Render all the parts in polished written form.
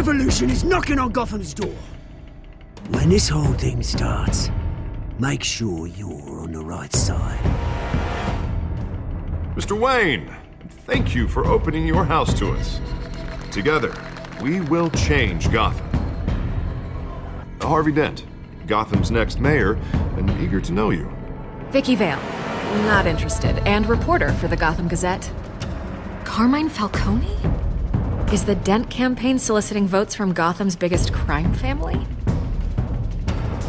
revolution is knocking on Gotham's door. When this whole thing starts, make sure you're on the right side. Mr. Wayne, thank you for opening your house to us. Together, we will change Gotham. Harvey Dent, Gotham's next mayor, and eager to know you. Vicky Vale, not interested, and reporter for the Gotham Gazette. Carmine Falcone? Is the Dent campaign soliciting votes from Gotham's biggest crime family?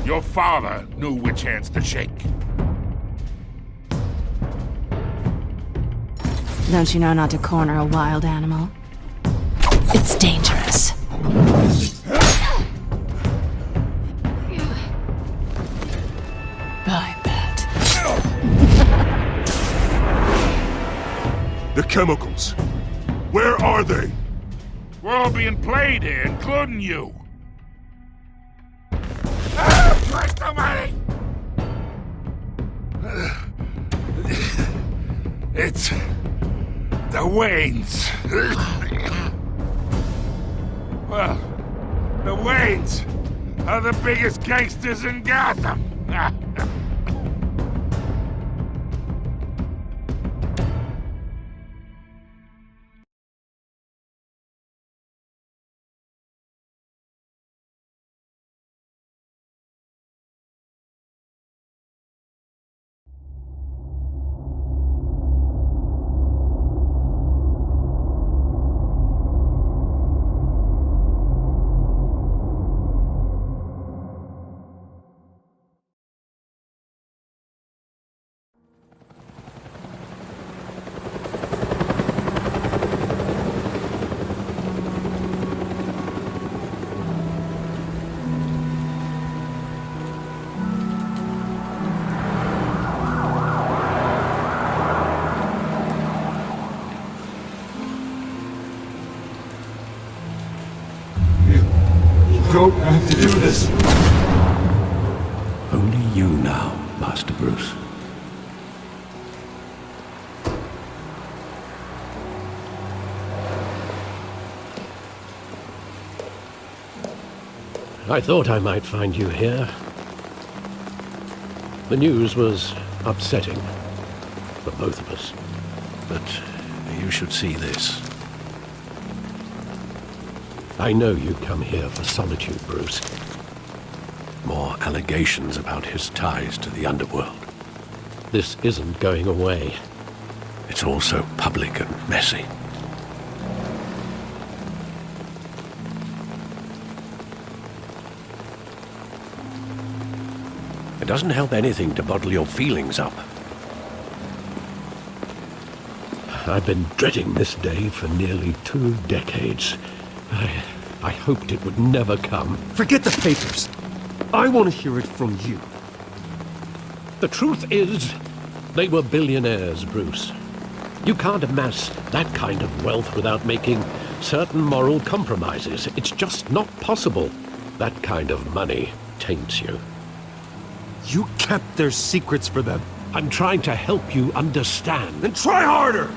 Your father knew which hands to shake. Don't you know not to corner a wild animal? It's dangerous. I bet. The chemicals. Where are they? We're all being played here, including you. Christ almighty! It's the Waynes. Well, the Waynes are the biggest gangsters in Gotham. Don't have to do this. Only you now, Master Bruce. I thought I might find you here. The news was upsetting for both of us. But you should see this. I know you come here for solitude, Bruce. More allegations about his ties to the underworld. This isn't going away. It's all so public and messy. It doesn't help anything to bottle your feelings up. I've been dreading this day for nearly 2 decades. I hoped it would never come. Forget the papers. I want to hear it from you. The truth is, they were billionaires, Bruce. You can't amass that kind of wealth without making certain moral compromises. It's just not possible. That kind of money taints you. You kept their secrets for them. I'm trying to help you understand. Then try harder!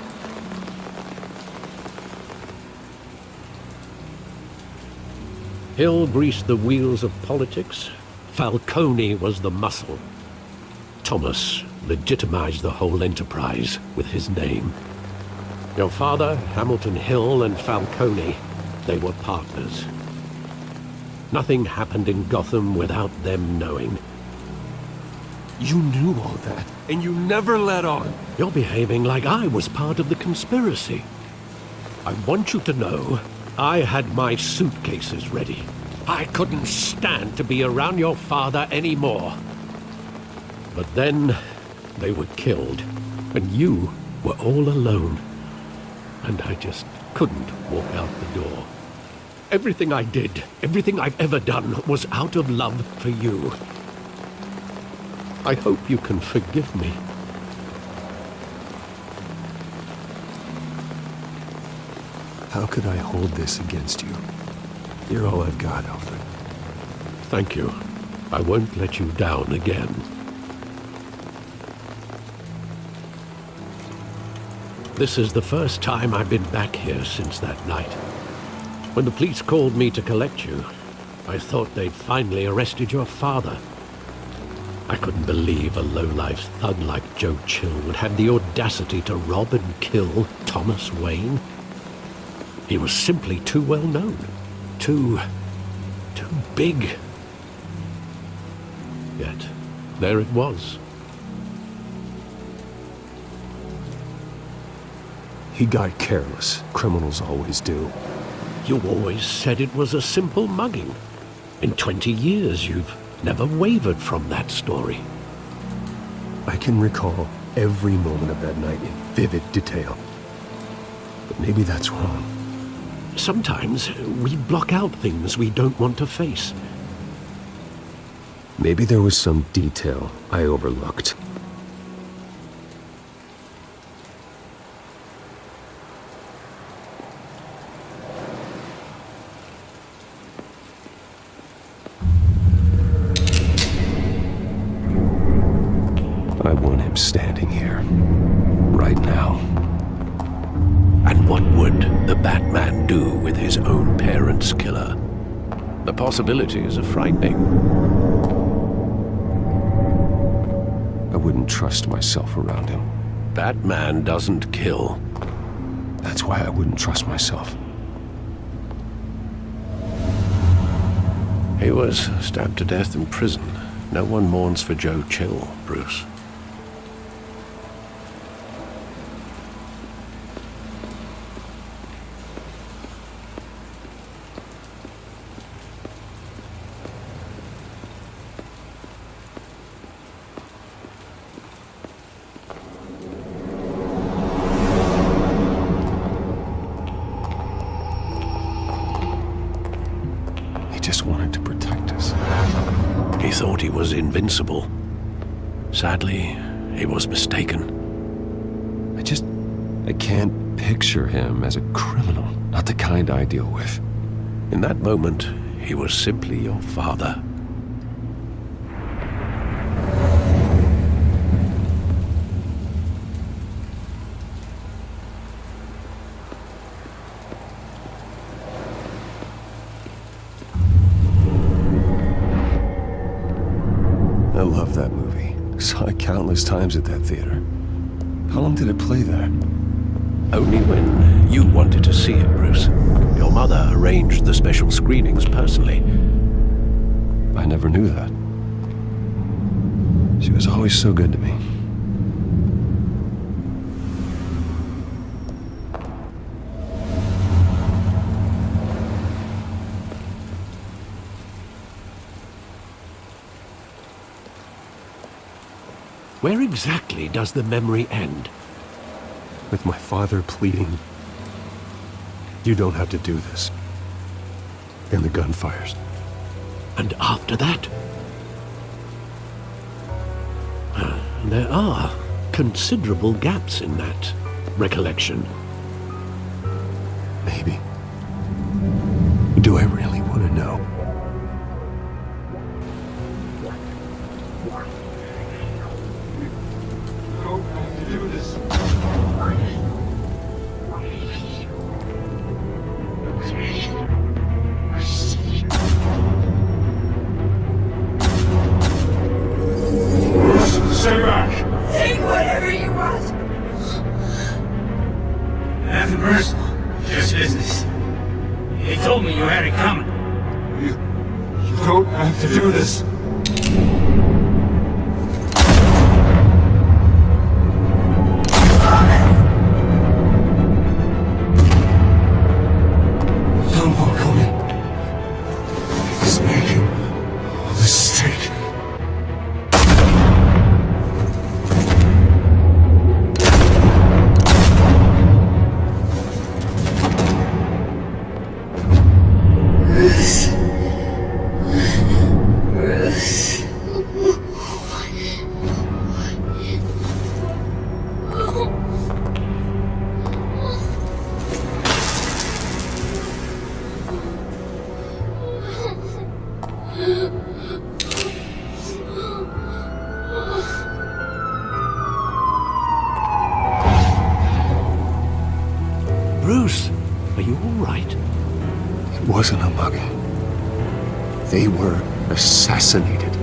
Hill greased the wheels of politics. Falcone was the muscle. Thomas legitimized the whole enterprise with his name. Your father, Hamilton Hill, and Falcone, they were partners. Nothing happened in Gotham without them knowing. You knew all that, and you never let on. You're behaving like I was part of the conspiracy. I want you to know, I had my suitcases ready. I couldn't stand to be around your father anymore. But then, they were killed, and you were all alone. And I just couldn't walk out the door. Everything I did, everything I've ever done, was out of love for you. I hope you can forgive me. How could I hold this against you? You're all I've got, Alfred. Thank you. I won't let you down again. This is the first time I've been back here since that night. When the police called me to collect you, I thought they'd finally arrested your father. I couldn't believe a low-life thug like Joe Chill would have the audacity to rob and kill Thomas Wayne. He was simply too well known. Too big. Yet, there it was. He got careless. Criminals always do. You always said it was a simple mugging. In 20 years, you've never wavered from that story. I can recall every moment of that night in vivid detail. But maybe that's wrong. Sometimes we block out things we don't want to face. Maybe there was some detail I overlooked. I want him standing here, right now. And what would the Batman do with his own parents' killer? The possibilities are frightening. I wouldn't trust myself around him. Batman doesn't kill. That's why I wouldn't trust myself. He was stabbed to death in prison. No one mourns for Joe Chill, Bruce. He just wanted to protect us. He thought he was invincible. Sadly, he was mistaken. I can't picture him as a criminal. Not the kind I deal with. In that moment, he was simply your father. I love that movie. Saw it countless times at that theater. How long did it play there? Only when you wanted to see it, Bruce. Your mother arranged the special screenings personally. I never knew that. She was always so good to me. Where exactly does the memory end? With my father pleading, "You don't have to do this." And the gun fires. And after that? There are considerable gaps in that recollection. Maybe. Do I really want to know? Don't have to do this. Stay back! Take whatever you want. Nothing personal, just business. He told me you had it coming. You don't have to do this. Don't walk on me. He's making a mistake. wasn't a mugging. They were assassinated.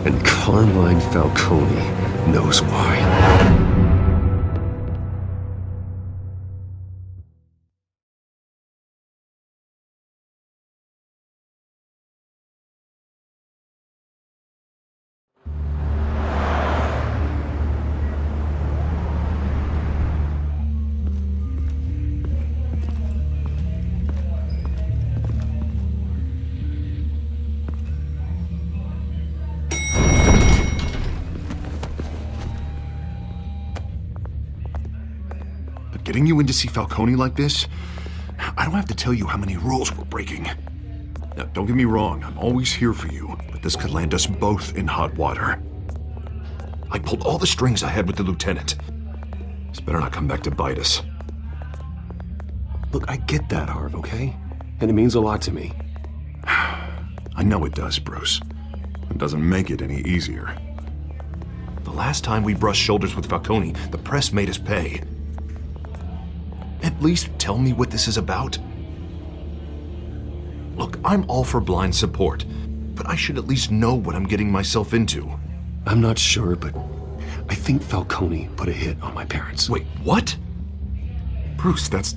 And Carmine Falcone knows why. Getting you in to see Falcone like this? I don't have to tell you how many rules we're breaking. Now, don't get me wrong, I'm always here for you, but this could land us both in hot water. I pulled all the strings I had with the lieutenant. This better not come back to bite us. Look, I get that, Harv, okay? And it means a lot to me. I know it does, Bruce. It doesn't make it any easier. The last time we brushed shoulders with Falcone, the press made us pay. At least tell me what this is about. Look, I'm all for blind support, but I should at least know what I'm getting myself into. I'm not sure, but I think Falcone put a hit on my parents. Wait, what? Bruce, that's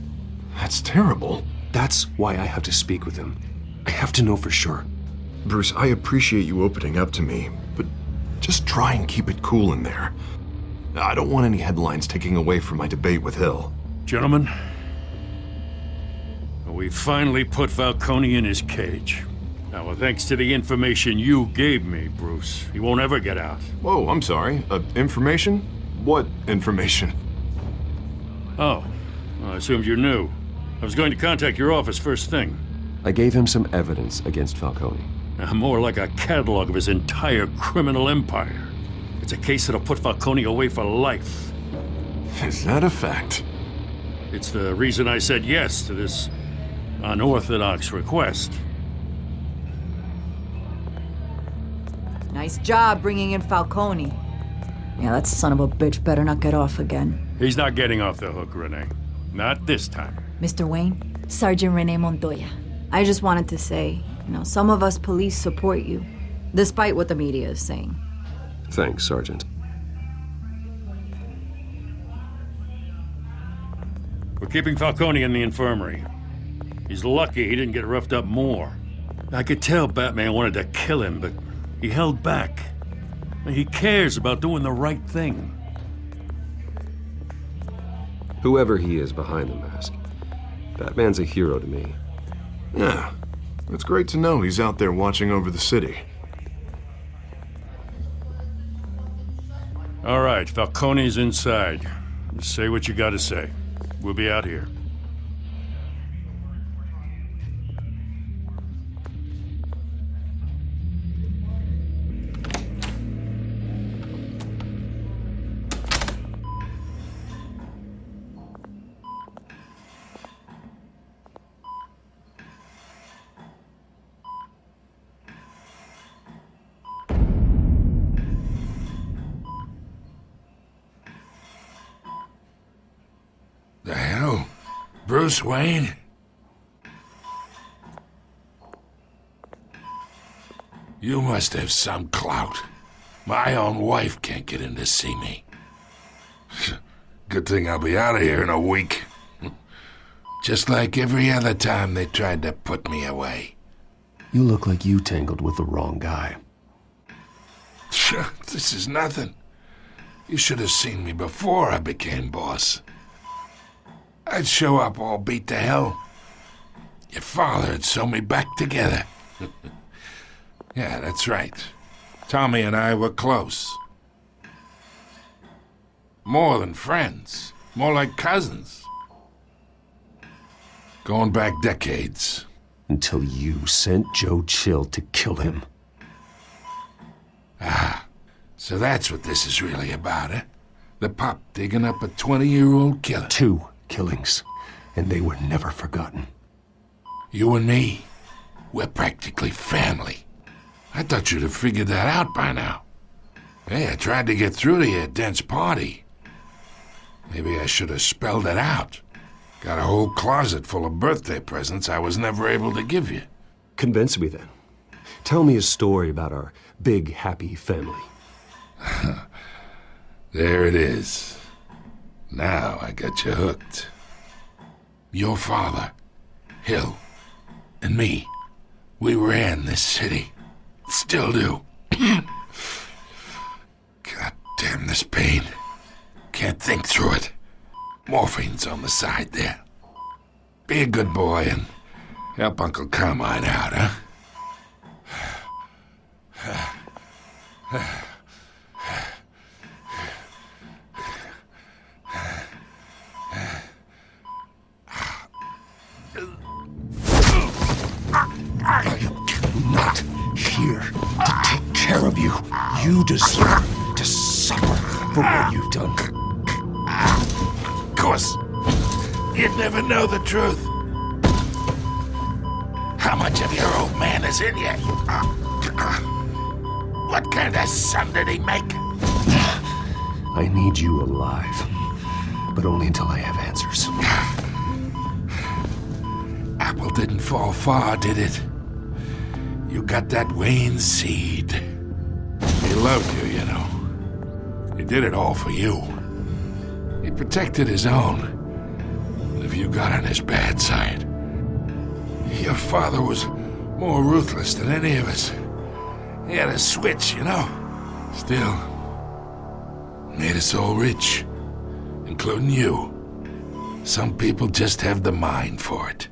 terrible. That's why I have to speak with him. I have to know for sure. Bruce, I appreciate you opening up to me, but just try and keep it cool in there. I don't want any headlines taking away from my debate with Hill. Gentlemen, we finally put Falcone in his cage. Now, well, thanks to the information you gave me, Bruce, he won't ever get out. Whoa, I'm sorry. Information? What information? Oh, well, I assumed you knew. I was going to contact your office first thing. I gave him some evidence against Falcone. More like a catalog of his entire criminal empire. It's a case that'll put Falcone away for life. Is that a fact? It's the reason I said yes to this unorthodox request. Nice job bringing in Falcone. Yeah, that son of a bitch better not get off again. He's not getting off the hook, Renee. Not this time. Mr. Wayne, Sergeant Renee Montoya. I just wanted to say, some of us police support you, despite what the media is saying. Thanks, Sergeant. We're keeping Falcone in the infirmary. He's lucky he didn't get roughed up more. I could tell Batman wanted to kill him, but he held back. He cares about doing the right thing. Whoever he is behind the mask, Batman's a hero to me. Yeah, it's great to know he's out there watching over the city. All right, Falcone's inside. Just say what you gotta say. We'll be out here. The hell? Bruce Wayne? You must have some clout. My own wife can't get in to see me. Good thing I'll be out of here in a week. Just like every other time they tried to put me away. You look like you tangled with the wrong guy. This is nothing. You should have seen me before I became boss. I'd show up all beat to hell. Your father'd sew me back together. Yeah, that's right. Tommy and I were close. More than friends. More like cousins. Going back decades. Until you sent Joe Chill to kill him. Ah, so that's what this is really about, eh? The pup digging up a 20-year-old killer. 2 killings, and they were never forgotten. You and me, we're practically family. I thought you'd have figured that out by now. Hey, I tried to get through to you at Dent's party. Maybe I should have spelled it out. Got a whole closet full of birthday presents I was never able to give you. Convince me then. Tell me a story about our big, happy family. There it is. Now I got you hooked. Your father, Hill, and me, we ran this city. Still do. God damn this pain. Can't think through it. Morphine's on the side there. Be a good boy and help Uncle Carmine out, huh? I'm not here to take care of you. You deserve to suffer for what you've done. Of course, you'd never know the truth. How much of your old man is in you? What kind of son did he make? I need you alive, but only until I have answers. Apple didn't fall far, did it? You got that Wayne seed. He loved you, you know. He did it all for you. He protected his own. But if you got on his bad side, your father was more ruthless than any of us. He had a switch, you know. Still, made us all rich, including you. Some people just have the mind for it.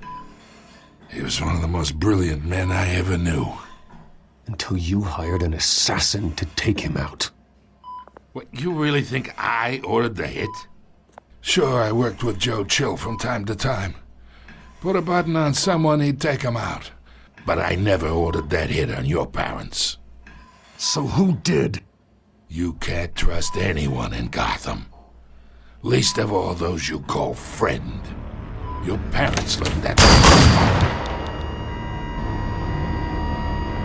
He was one of the most brilliant men I ever knew. Until you hired an assassin to take him out. What, you really think I ordered the hit? Sure, I worked with Joe Chill from time to time. Put a button on someone, he'd take him out. But I never ordered that hit on your parents. So who did? You can't trust anyone in Gotham. Least of all those you call friend. Your parents learned that.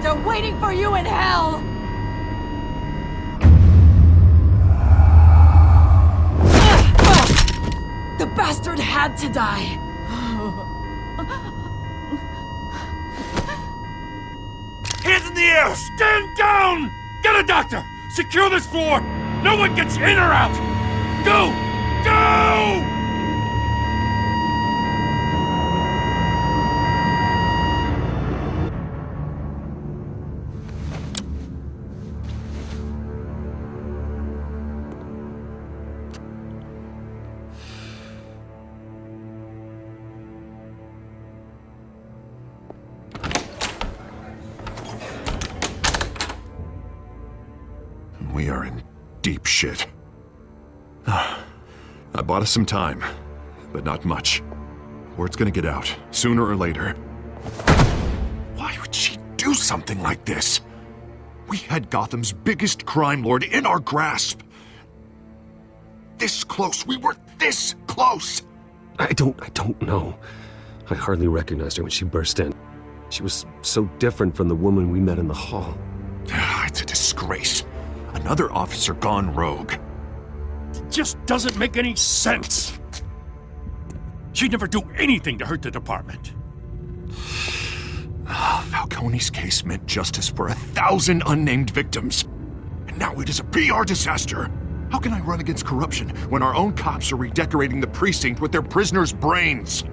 They're waiting for you in hell! The bastard had to die! Hands in the air! Stand down! Get a doctor! Secure this floor! No one gets in or out! Go! Go! We are in deep shit. I bought us some time, but not much. Word's gonna get out, sooner or later. Why would she do something like this? We had Gotham's biggest crime lord in our grasp. This close, we were this close! I don't know. I hardly recognized her when she burst in. She was so different from the woman we met in the hall. It's a disgrace. Another officer gone rogue. It just doesn't make any sense. She'd never do anything to hurt the department. Falcone's case meant justice for 1,000 unnamed victims. And now it is a PR disaster. How can I run against corruption when our own cops are redecorating the precinct with their prisoners' brains?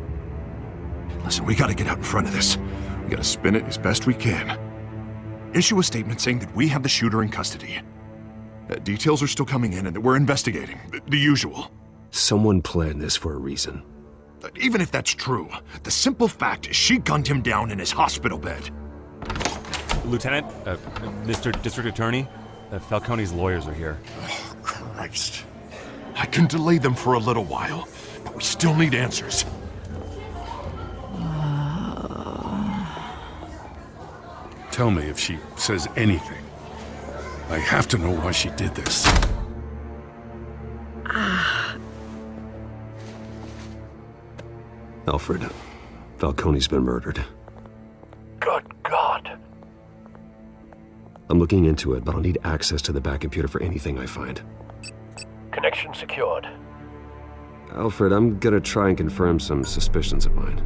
Listen, we gotta get out in front of this. We gotta spin it as best we can. Issue a statement saying that we have the shooter in custody. Details are still coming in and that we're investigating. The usual. Someone planned this for a reason. Even if that's true, the simple fact is she gunned him down in his hospital bed. Lieutenant, Mr. District Attorney, Falcone's lawyers are here. Oh, Christ. I can delay them for a little while, but we still need answers. Tell me if she says anything. I have to know why she did this. Alfred, Falcone's been murdered. Good God. I'm looking into it, but I'll need access to the back computer for anything I find. Connection secured. Alfred, I'm gonna try and confirm some suspicions of mine.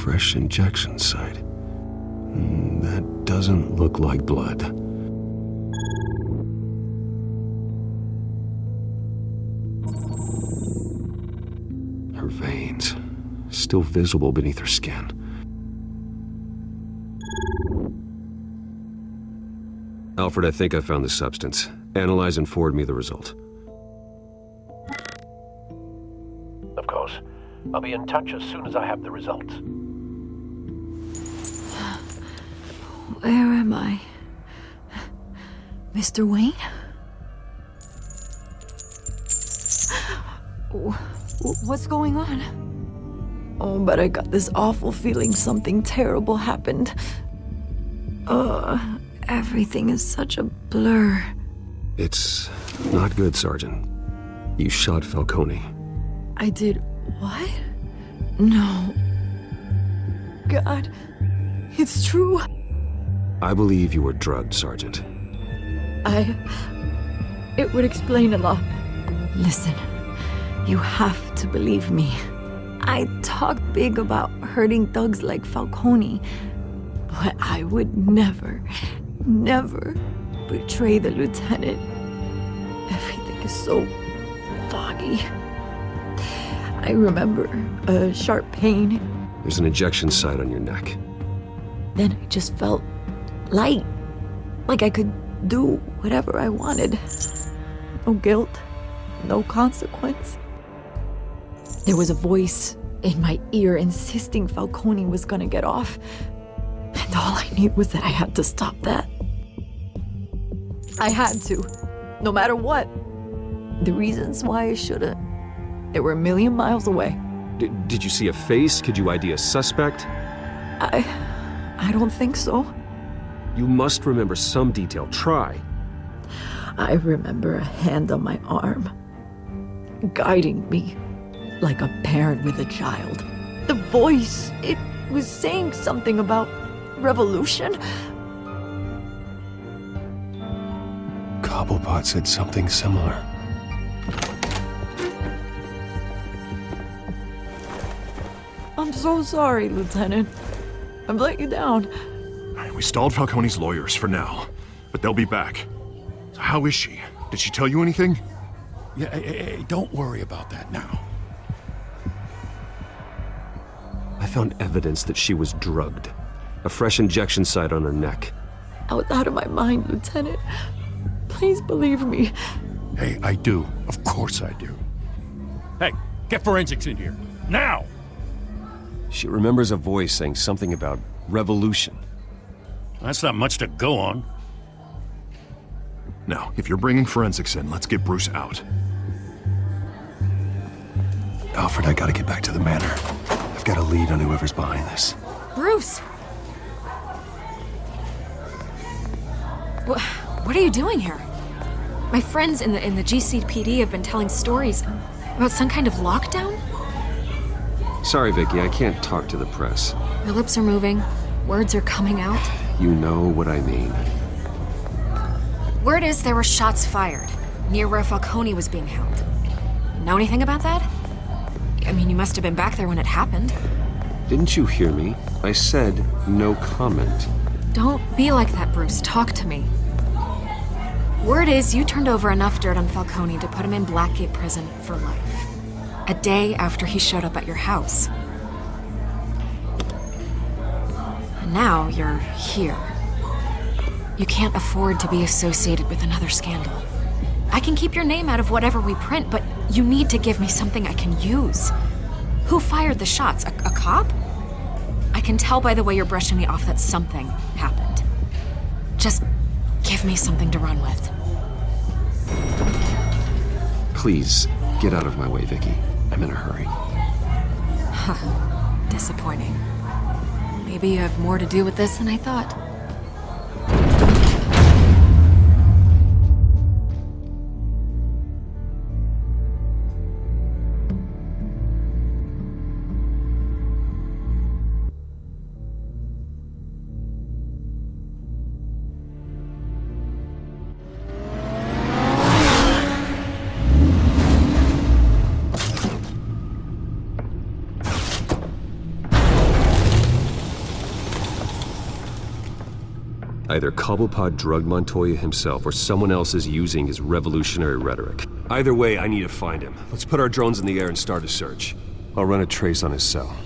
Fresh injection site. That doesn't look like blood. Her veins, still visible beneath her skin. Alfred, I think I found the substance. Analyze and forward me the result. Of course. I'll be in touch as soon as I have the results. Where am I? Mr. Wayne? What's going on? Oh, but I got this awful feeling something terrible happened. Everything is such a blur. It's not good, Sergeant. You shot Falcone. I did what? No. God, it's true. I believe you were drugged, Sergeant. It would explain a lot. Listen, you have to believe me. I talk big about hurting thugs like Falcone, but I would never betray the lieutenant. Everything is so foggy. I remember a sharp pain. There's an injection site on your neck. Then I just felt light, like I could do whatever I wanted. No guilt, no consequence. There was a voice in my ear insisting Falcone was gonna get off, and all I knew was that I had to stop that. I had to, no matter what. The reasons why I shouldn't, they were a million miles away. Did you see a face? Could you ID a suspect? I don't think so. You must remember some detail. Try. I remember a hand on my arm, guiding me like a parent with a child. The voice, it was saying something about revolution. Cobblepot said something similar. I'm so sorry, Lieutenant. I've let you down. We stalled Falcone's lawyers for now, but they'll be back. So how is she? Did she tell you anything? Yeah, hey, don't worry about that now. I found evidence that she was drugged. A fresh injection site on her neck. I was out of my mind, Lieutenant. Please believe me. Hey, I do. Of course I do. Hey, get forensics in here. Now! She remembers a voice saying something about revolution. That's not much to go on. Now, if you're bringing forensics in, let's get Bruce out. Alfred, I gotta get back to the manor. I've got a lead on whoever's behind this. Bruce! What are you doing here? My friends in the GCPD have been telling stories about some kind of lockdown? Sorry, Vicky, I can't talk to the press. Your lips are moving, words are coming out. You know what I mean. Word is there were shots fired near where Falcone was being held. Know anything about that? I mean, you must have been back there when it happened. Didn't you hear me? I said no comment. Don't be like that, Bruce. Talk to me. Word is you turned over enough dirt on Falcone to put him in Blackgate Prison for life. A day after he showed up at your house. And now you're here. You can't afford to be associated with another scandal. I can keep your name out of whatever we print, but you need to give me something I can use. Who fired the shots? A cop? I can tell by the way you're brushing me off that something happened. Just give me something to run with. Please, get out of my way, Vicky. I'm in a hurry. Huh. Disappointing. Maybe you have more to do with this than I thought. Either Cobblepot drugged Montoya himself, or someone else is using his revolutionary rhetoric. Either way, I need to find him. Let's put our drones in the air and start a search. I'll run a trace on his cell.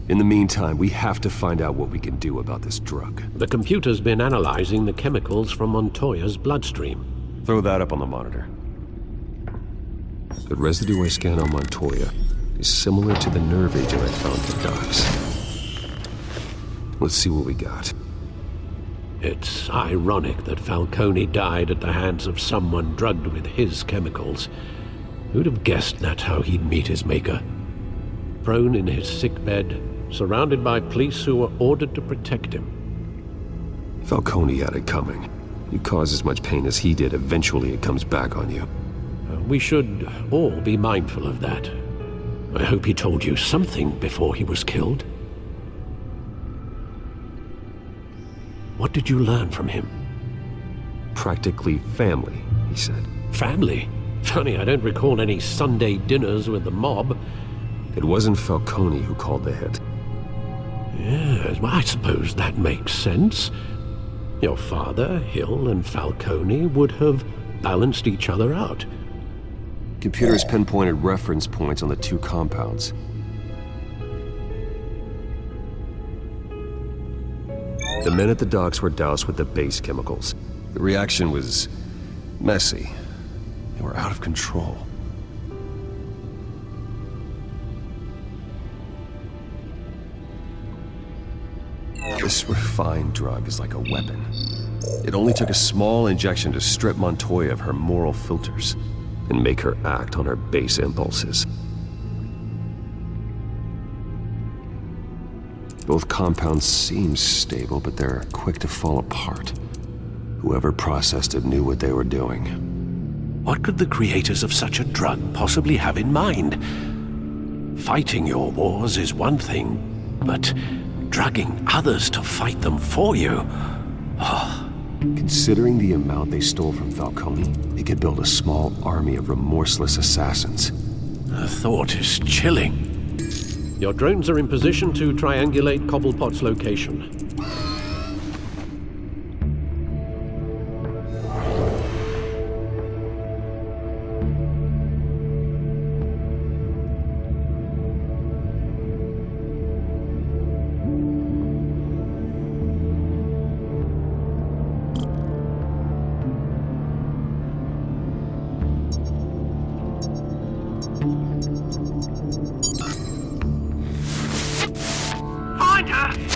In the meantime, we have to find out what we can do about this drug. The computer's been analyzing the chemicals from Montoya's bloodstream. Throw that up on the monitor. The residue I scan on Montoya is similar to the nerve agent I found at the docks. Let's see what we got. It's ironic that Falcone died at the hands of someone drugged with his chemicals. Who'd have guessed that's how he'd meet his maker? Prone in his sickbed, surrounded by police who were ordered to protect him. Falcone had it coming. You cause as much pain as he did, eventually it comes back on you. We should all be mindful of that. I hope he told you something before he was killed. What did you learn from him? Practically family, he said. Family? Funny, I don't recall any Sunday dinners with the mob. It wasn't Falcone who called the hit. Yes, well, I suppose that makes sense. Your father, Hill, and Falcone would have balanced each other out. Computers pinpointed reference points on the two compounds. The men at the docks were doused with the base chemicals. The reaction was messy. They were out of control. This refined drug is like a weapon. It only took a small injection to strip Montoya of her moral filters and make her act on her base impulses. Both compounds seem stable, but they're quick to fall apart. Whoever processed it knew what they were doing. What could the creators of such a drug possibly have in mind? Fighting your wars is one thing, but drugging others to fight them for you? Oh. Considering the amount they stole from Falcone, they could build a small army of remorseless assassins. The thought is chilling. Your drones are in position to triangulate Cobblepot's location.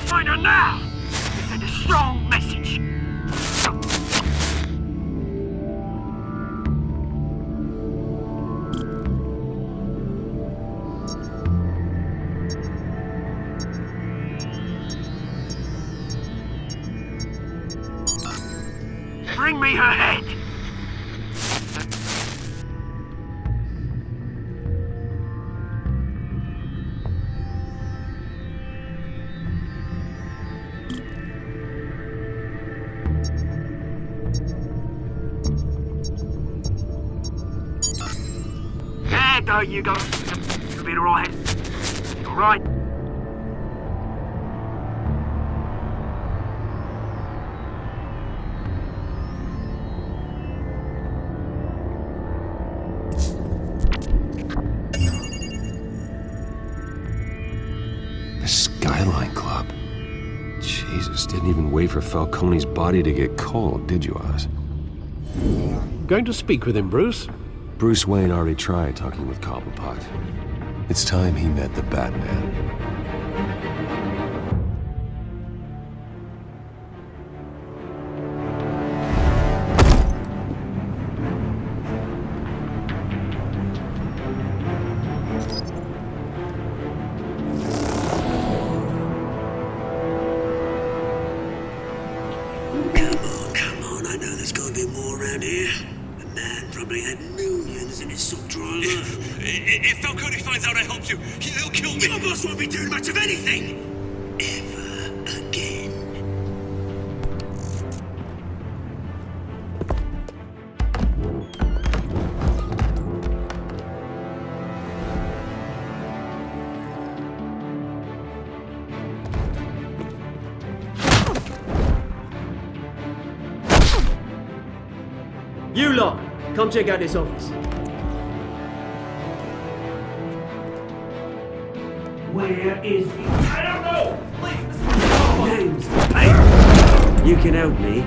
Find her now! Send a strong message. Bring me her head! There you go. You'll be alright. Alright. The Skyline Club. Jesus, didn't even wait for Falcone's body to get cold, did you, Oz? Going to speak with him, Bruce? Bruce Wayne already tried talking with Cobblepot. It's time he met the Batman. Come on, I know there's gotta be more around here. The man probably had millions in his sock drawer alone. If Falcone finds out I helped you, he'll kill me. Your boss won't be doing much of anything! Ever again. You lot, come check out this office. Where is he? I don't know! Please! Names, paper! You can help me.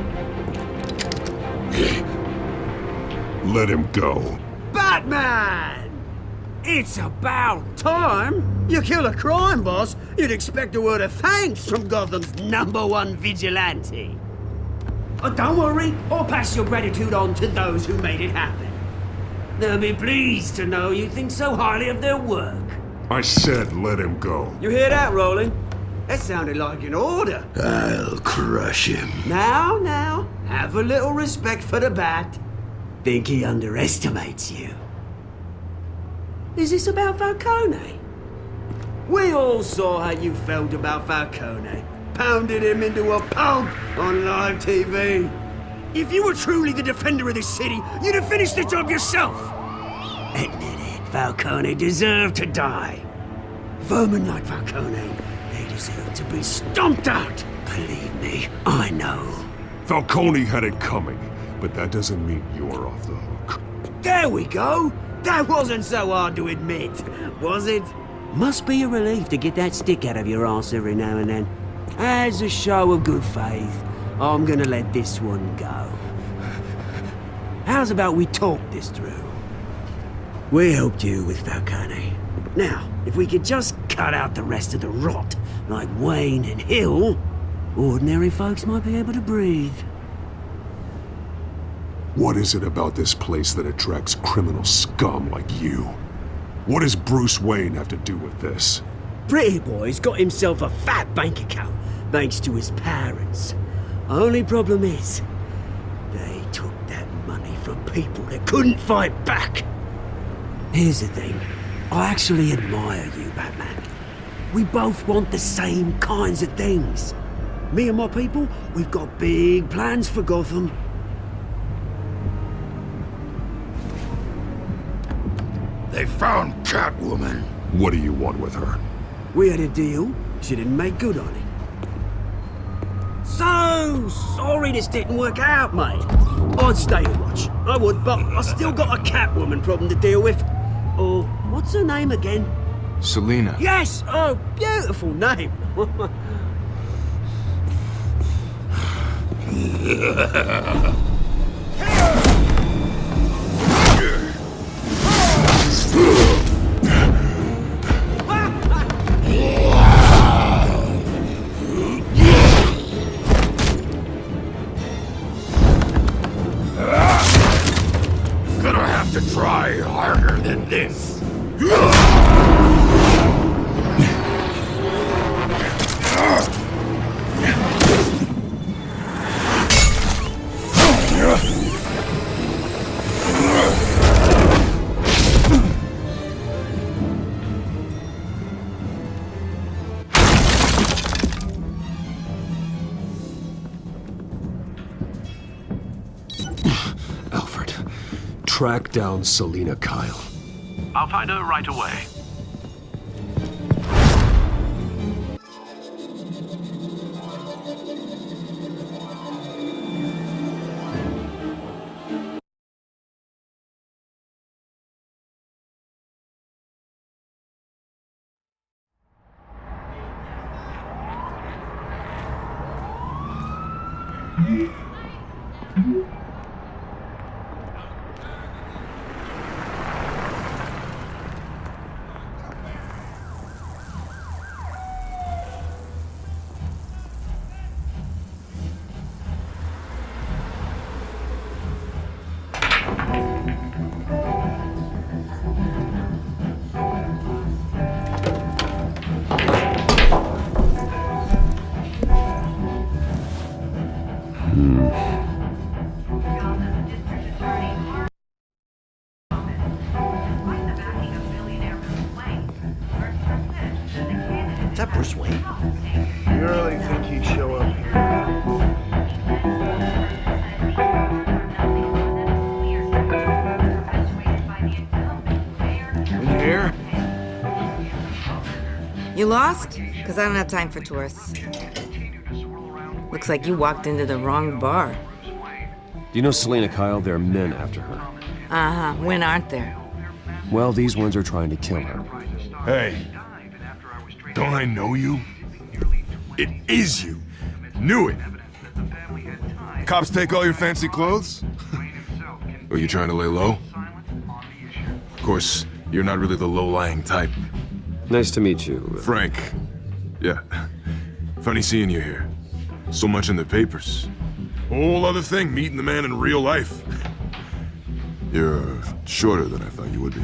Let him go. Batman! It's about time! You kill a crime boss, you'd expect a word of thanks from Gotham's #1 vigilante. Oh, don't worry, I'll pass your gratitude on to those who made it happen. They'll be pleased to know you think so highly of their work. I said let him go. You hear that, Roland? That sounded like an order. I'll crush him. Now, have a little respect for the Bat. Think he underestimates you. Is this about Falcone? We all saw how you felt about Falcone. Pounded him into a pulp on live TV. If you were truly the defender of this city, you'd have finished the job yourself. Admit it, Falcone deserved to die. Vermin like Falcone, they deserve to be stomped out. Believe me, I know. Falcone had it coming, but that doesn't mean you're off the hook. There we go. That wasn't so hard to admit, was it? Must be a relief to get that stick out of your arse every now and then. As a show of good faith, I'm gonna let this one go. How's about we talk this through? We helped you with Falcone. Now, if we could just cut out the rest of the rot, like Wayne and Hill, ordinary folks might be able to breathe. What is it about this place that attracts criminal scum like you? What does Bruce Wayne have to do with this? Pretty Boy's got himself a fat bank account, thanks to his parents. Only problem is, they took that money from people that couldn't fight back. Here's the thing, I actually admire you, Batman. We both want the same kinds of things. Me and my people, we've got big plans for Gotham. They found Catwoman. What do you want with her? We had a deal. She didn't make good on it. So sorry this didn't work out, mate. I'd stay and watch. I would, but I still got a Catwoman problem to deal with. Oh, what's her name again? Selina. Yes! Oh, beautiful name. Gonna have to try harder than this. Alfred, track down Selina Kyle. I'll find her right away. Is that Bruce Wayne? You really think he'd show up here? You here? You lost? Because I don't have time for tourists. Looks like you walked into the wrong bar. Do you know Selena Kyle? There are men after her. Uh-huh. When aren't there? Well, these ones are trying to kill her. Hey, don't I know you? It is you. Knew it. Cops take all your fancy clothes? Are you trying to lay low? Of course, you're not really the low-lying type. Nice to meet you. Frank. Yeah. Funny seeing you here. So much in the papers. Whole other thing, meeting the man in real life. You're shorter than I thought you would be.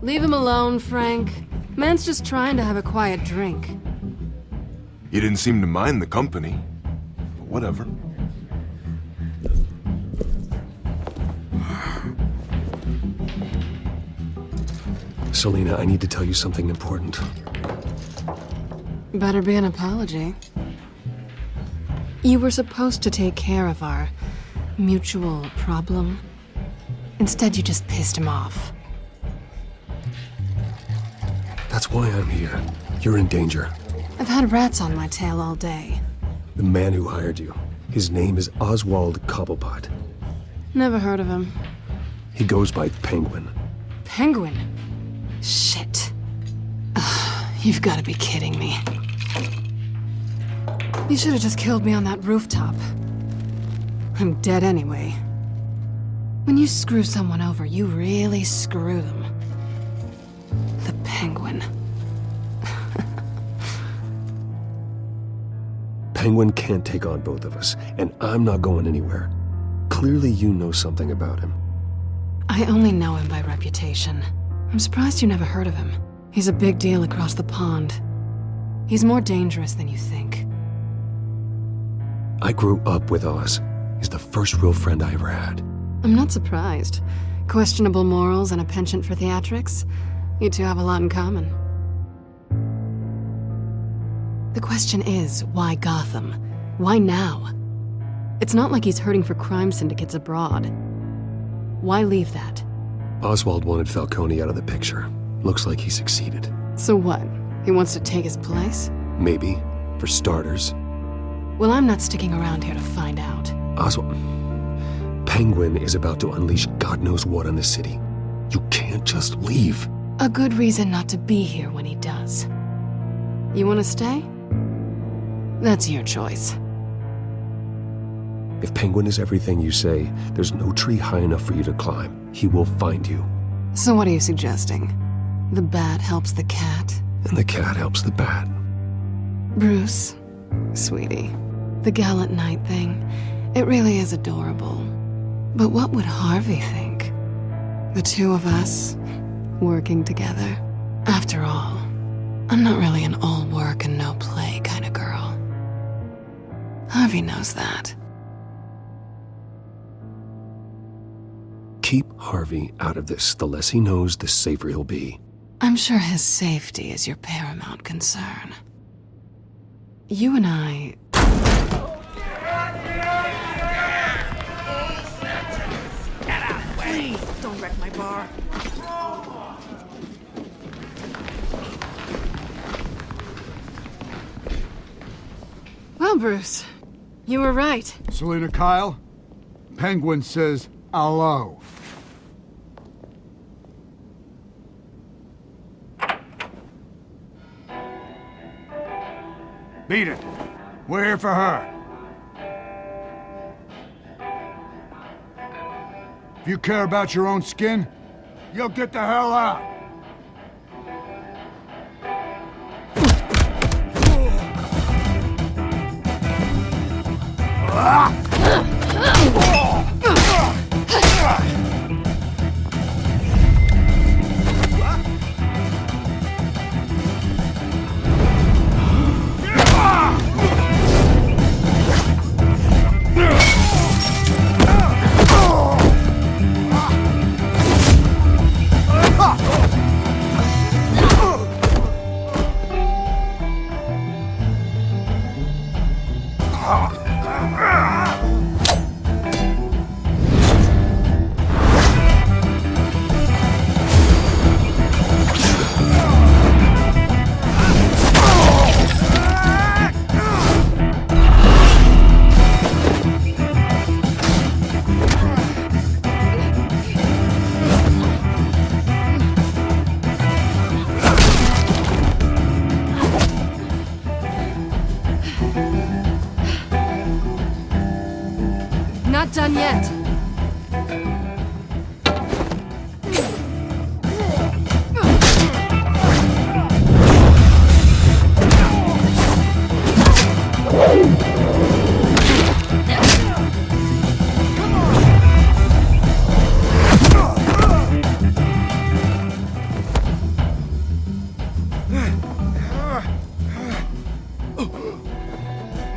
Leave him alone, Frank. Man's just trying to have a quiet drink. You didn't seem to mind the company. But whatever. Selena, I need to tell you something important. Better be an apology. You were supposed to take care of our mutual problem. Instead, you just pissed him off. That's why I'm here. You're in danger. I've had rats on my tail all day. The man who hired you, his name is Oswald Cobblepot. Never heard of him. He goes by Penguin. Penguin? Shit. Ugh, you've got to be kidding me. You should have just killed me on that rooftop. I'm dead anyway. When you screw someone over, you really screw them. The Penguin. Penguin can't take on both of us, and I'm not going anywhere. Clearly you know something about him. I only know him by reputation. I'm surprised you never heard of him. He's a big deal across the pond. He's more dangerous than you think. I grew up with Oz. He's the first real friend I ever had. I'm not surprised. Questionable morals and a penchant for theatrics. You two have a lot in common. The question is, why Gotham? Why now? It's not like he's hurting for crime syndicates abroad. Why leave that? Oswald wanted Falcone out of the picture. Looks like he succeeded. So what? He wants to take his place? Maybe, for starters. Well, I'm not sticking around here to find out. Oswald... Penguin is about to unleash God knows what on the city. You can't just leave. A good reason not to be here when he does. You want to stay? That's your choice. If Penguin is everything you say, there's no tree high enough for you to climb. He will find you. So what are you suggesting? The bat helps the cat? And the cat helps the bat. Bruce, sweetie, the gallant knight thing, it really is adorable. But what would Harvey think? The two of us, working together. After all, I'm not really an all work and no play kind of girl. Harvey knows that. Keep Harvey out of this. The less he knows, the safer he'll be. I'm sure his safety is your paramount concern. You and I... Please, don't wreck my bar. Well, Bruce, you were right. Selena Kyle, Penguin says hello. Beat it. We're here for her. If you care about your own skin, you'll get the hell out. not done yet.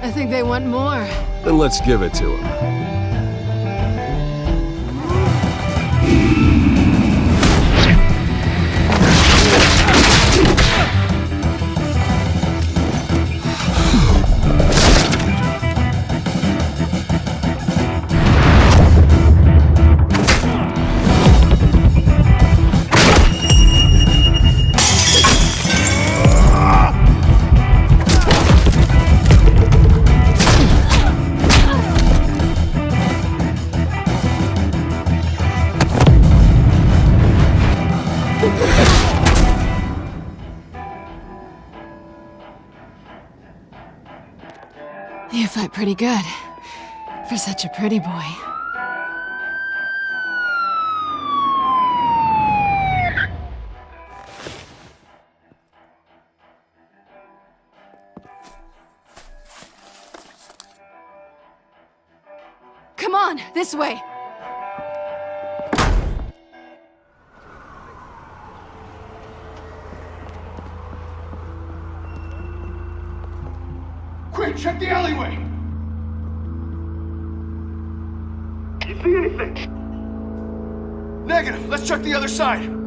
I think they want more. Then let's give it to them. You fight pretty good. For such a pretty boy. Come on, this way. Quick, check the alleyway! You see anything? Negative. Let's check the other side.